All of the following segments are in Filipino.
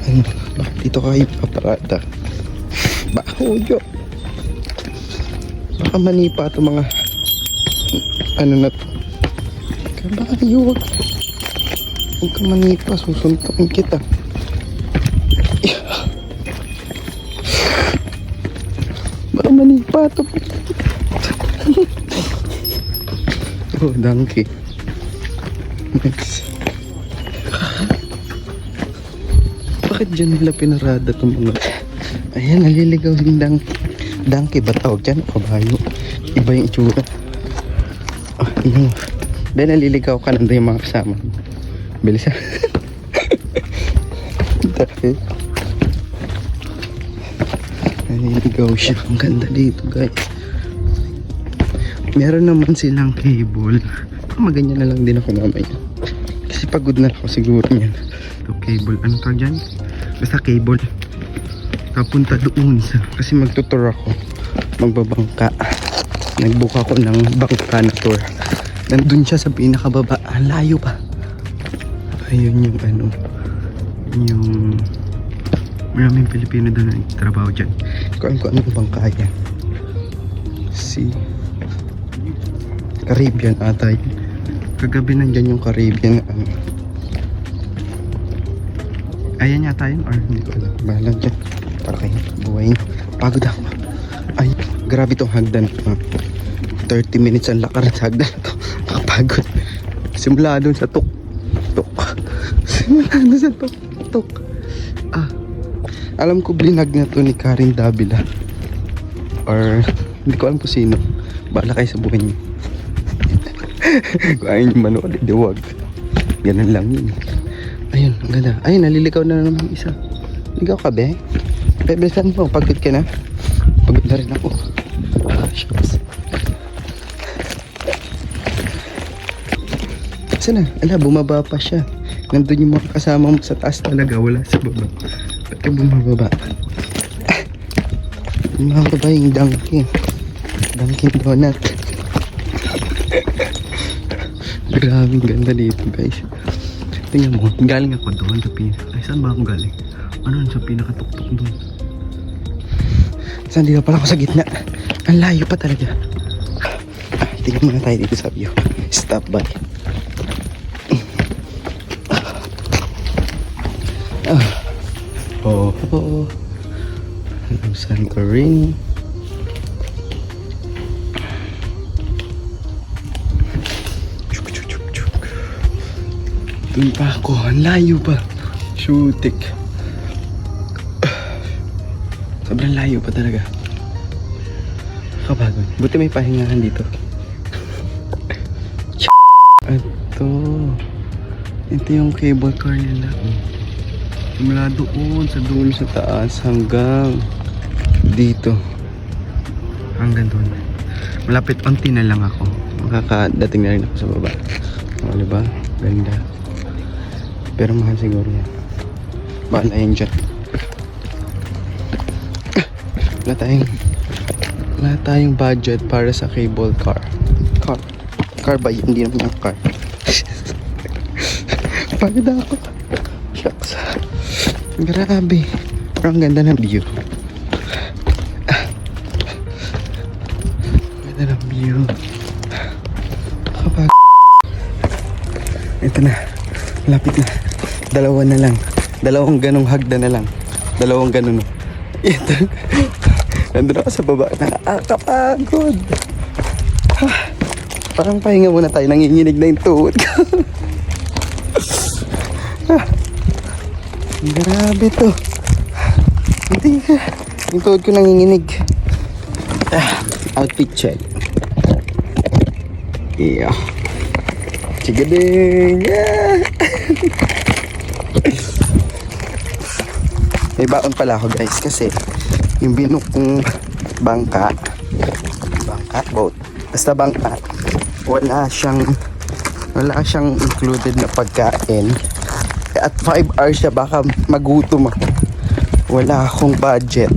Ano, bakit dito kayo paparada? Bahuyo. Baka manipa ito mga ano na to. Kabayo, huwag ka manipa, susuntukin kita. Baka manipa ito. Oh, donkey. Next. Bakit dyan nila pinarada itong mga... Ayan, naliligaw yung donkey. Ba tawag dyan? Kabayo. Iba yung itsura. Oh, yun. Dahil naliligaw ka, nandun yung mga kasama. Bilis ha. Dahil naliligaw siya. Ang ganda dito, guys. Meron naman silang cable. Maganyan na lang din ako mamaya. Kasi pagod na ako siguro yan. Ito cable. Ano tawag dyan? Basta cable. Kapunta doon sa... Kasi magtutour ako. Magbabangka. Nagbook ako ng bangka na tour. Nandun siya sa pinakababa. Ang layo pa. Ayun yung ano. Yung... Maraming Pilipino doon na trabaho dyan. Kung anong bangka yan. Si... Caribbean ata yun. Kagabi nandyan yung Caribbean. Ayan yata yun or hindi ko alam. Bahala dyan. Para kayo buhay nyo. Pagod ako. Ay, grabe itong hagdan. 30 minutes ang lakar sa hagdan ito. Nakapagod. Simula doon sa tuk. Simula doon sa tuk. Alam ko blinag na to ni Karen Davila. Or hindi ko alam po sino. Bahala kayo sa buhay nyo. Kung ayaw nyo manood, di wag. Ganun lang yun. Ayun, ang ganda. Ayun, naliligaw na naman isa. Ligaw ka, be? Bebesan mo, pagod ka na. Pagod na rin ako. Shucks. Saan na? Ala, bumaba pa siya. Nandun yung mga kasama mo sa taas talaga. Wala sa baba. Ba't ka bumababa? Yung mga baba yung Dunkin. Dunkin Donut. Grabe, ganda dito, guys. Tingnan mo, galing ako doon sa ay, saan ba ako galing? Ano sa pinakatuktok doon? Saan dito pala ako sa gitna? Ang layo pa talaga. Tingnan muna tayo dito sa view. Stop by. Santorini. Doon pa ako, ang layo pa. Shootik. Sobrang layo pa talaga. Kapagod. Buti may pahingahan dito. Ito yung cable car nila. Mula doon sa taas hanggang dito. Hanggang doon. Malapit onti na lang ako. Makakadating na rin ako sa baba. O, diba? Ganda. Pero mahal siguro yan. Bahala yan dyan. Wala tayong budget para sa cable car. Car ba yun? Hindi naman yung car. Pagod ako. Shucks. Grabe. Pero ang ganda ng view. Ganda ng view. Kapag... Ito na. Lapit na. Dalawa na lang. Dalawang ganong hagda na lang. Dalawang ganon. Ito. Nandun ako sa baba. Nakakapagod. Parang pahinga muna tayo. Nanginginig na yung tuhod ko. Grabe to. Hindi ka. Yung tuhod ko nanginginig. Outfit check. Yeah. Sige din. Yeah. May baon pala ako, guys, kasi yung binook kong bangka, boat, basta bangka, wala siyang included na pagkain. At 5 hours siya, baka magutom ako. Wala akong budget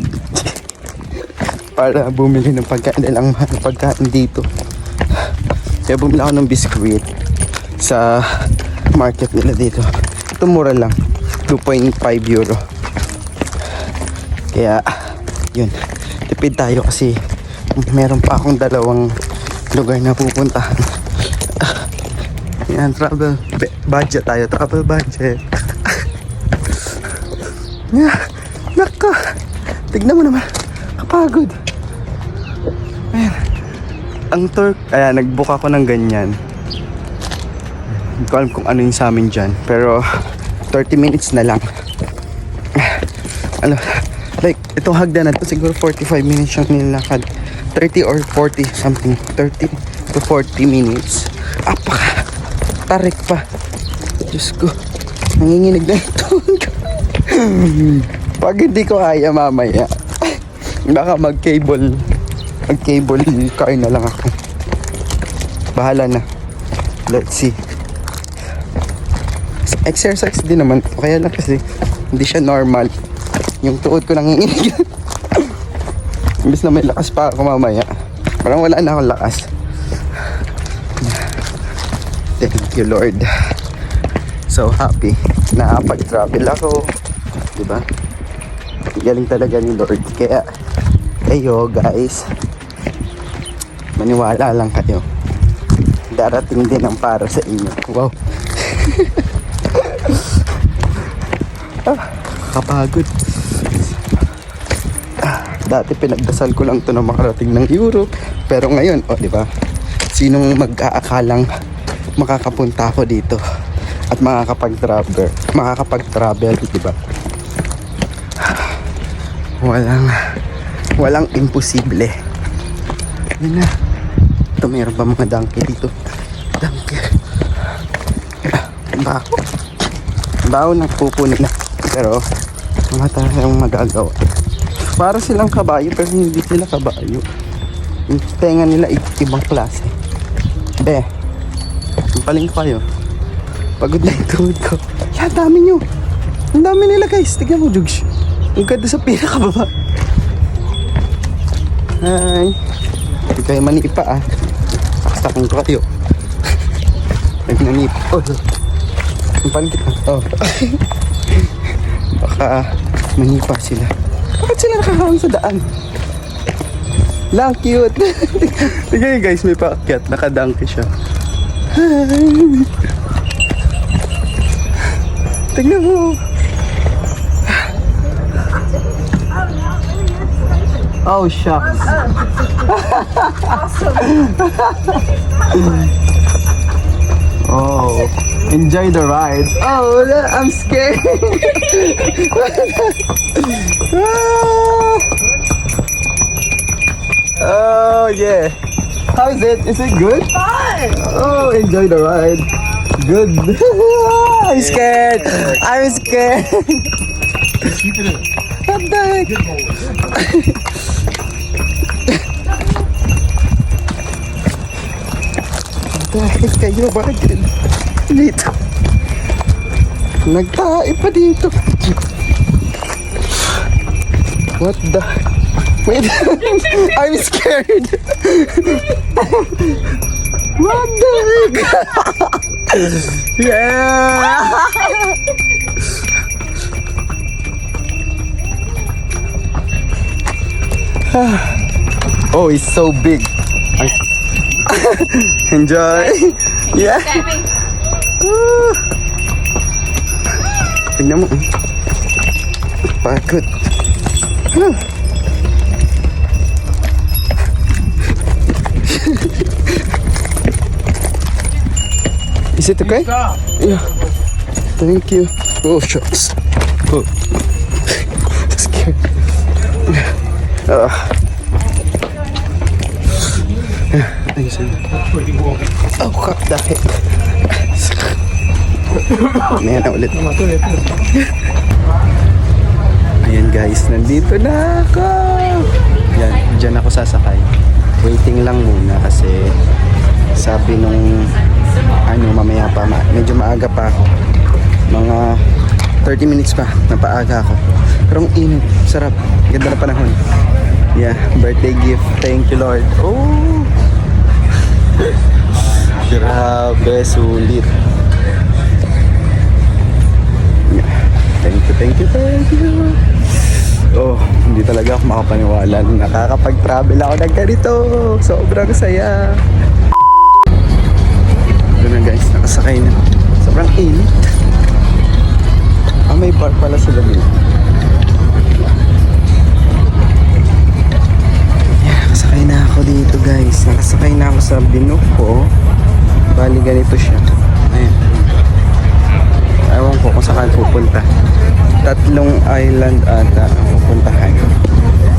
para bumili ng pagkain dahil ang mahal ng pagkain dito. Kaya bumili ako ng biskuit sa market nila dito. Ito mura lang, 2.5 euro. Kaya, yun. Tipid tayo kasi meron pa akong dalawang lugar na pupuntahan. Yan, budget tayo. Travel budget. Yeah, nako. Tignan mo naman. Kapagod. Ayan. Ang tour, ayan, nag-book ako ng ganyan. Hindi ko alam kung ano yung sa amin dyan. Pero, 30 minutes na lang. Ano, like, itong hagdan na to, siguro 45 minutes yung nilakad. 30 or 40 something. 30 to 40 minutes. Apaka. Tarik pa. Diyos ko. Nanginginig na ito. Pag hindi ko kaya mamaya, baka mag-cable car na lang ako. Bahala na. Let's see. Exercise din naman. Kaya lang kasi hindi siya normal. Yung tuod ko nanginginig. Imbis na may lakas pa ako mamaya, parang wala na akong lakas. Thank you, Lord. So happy. Nakapag-travel ako. Diba? Galing talaga ni Lord. Kaya, kayo guys, maniwala lang kayo. Darating din ang para sa inyo. Wow. Kapagod. Dati pinagdasal ko lang to na makarating ng Europe. Pero ngayon, di ba? Sinong mag-aakalang makakapunta ako dito at makakapag-travel, di ba? Walang imposible. Yan na. Ito, mayroon pa mga donkey dito. Donkey. Baho ng pupo nila. Pero, mga talagang magagawa. Para silang kabayo, pero hindi sila kabayo. Yung tenga nila ibang klase. Be, paling ko kayo. Pagod na yung tuhod ko. Yan, dami nyo. Ang dami nila guys. Tignan mo, Jugs. Ang ganda sa pinakababa. Hi. Hindi kayo manipa ah. Sakin ko kayo. Nagnanip. Oh. Ang palit ka. Oh. Baka manipa sila. Bakit sila nakakawang sa daan? Lang, cute. Tignan nyo guys, may paakyat. Nakadangke siya. Hi. Tignan mo. Oh, shucks. Oh, enjoy the ride. Oh, I'm scared. Oh, yeah. How is it? Is it good? Fun! Oh, enjoy the ride. Good. I'm scared. I'm scared. What the heck? Dahil kayo, bakit dito? Nagtae pa dito. What the? Wait, I'm scared. What the heck? Yeah. Oh, it's so big. Enjoy. Yeah. Tingnan mo. Pagod. Is it okay? Yeah. Thank you. Oh, shucks. Oh. Scared. Oh, what the heck? Ayan na ulit. Ayan guys, nandito na ako. Yan, dyan ako sasakay. Waiting lang muna kasi sabi nung mamaya pa, medyo maaga pa ako. Mga 30 minutes pa, napaaga ako. Pero ang init, sarap. Ganda na panahon. Yeah, birthday gift. Thank you, Lord. Oh! Grabe, sulit. Yeah. Thank you. Oh, Hindi talaga ako makapaniwala na nakakapag-travel ako ng ganito. Sobrang saya. Ito na guys, nakasakay na. Sobrang init. May bar pala sila dito. Yeah, nakasakay na ako dito guys. Nakasakay na ako sa Binuco. Bali ganito siya. Ayan. Ewan ko kung saan pupunta. 3 island ata ang pupuntahan.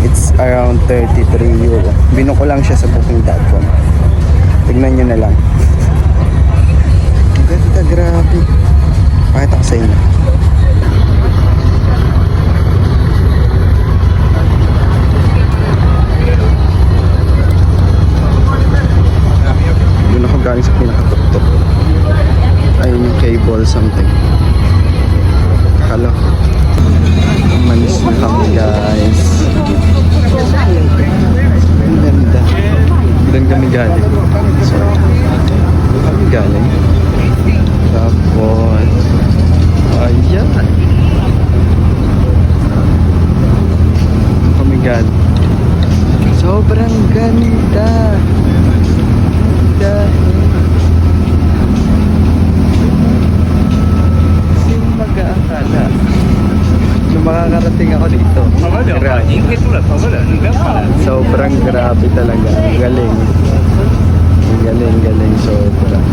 It's around 33 euro. Binuko lang siya sa booking.com. Tignan nyo na lang. Ang ganda, grabe. Pakita ko sa inyo. Doon ako galing sa pinakatuktok. Ayun yung cable something. Kala ko. Manis na kami guys. Ang ganda. Doon kami galing. So, doon kami galing. Tapos, ayan. Doon kami galing. Sobrang ganda. Sino mag-aakala? Nung makakarating ako dito. Grabe. Sobrang grabe talaga. Ang galing. Ang galing, galing. Sobrang.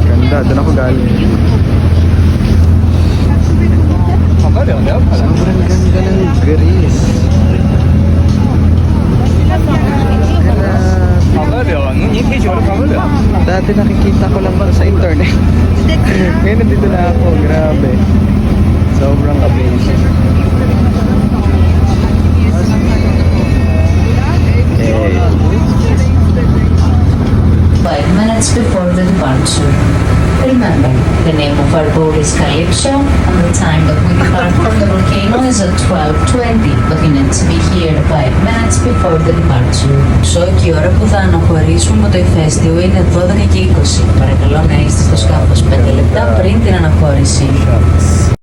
Ganda. Doon ako galing. Sobrang ganda ng Greece. Dati nakikita ko lang sa internet. Ngayon nandito na ako. Grabe. Sobrang amazing. Hey. 5 minutes before the departure. Remember, the name of our boat is Calypso, and the time that we depart from the volcano is at 12:20, but you need to be here 5 minutes before the departure. So, και η ώρα που θα αναχωρήσουμε το ηφαίστειο είναι 12:20. Παρακαλώ να είστε στο σκάφος 5 λεπτά πριν την αναχώρηση.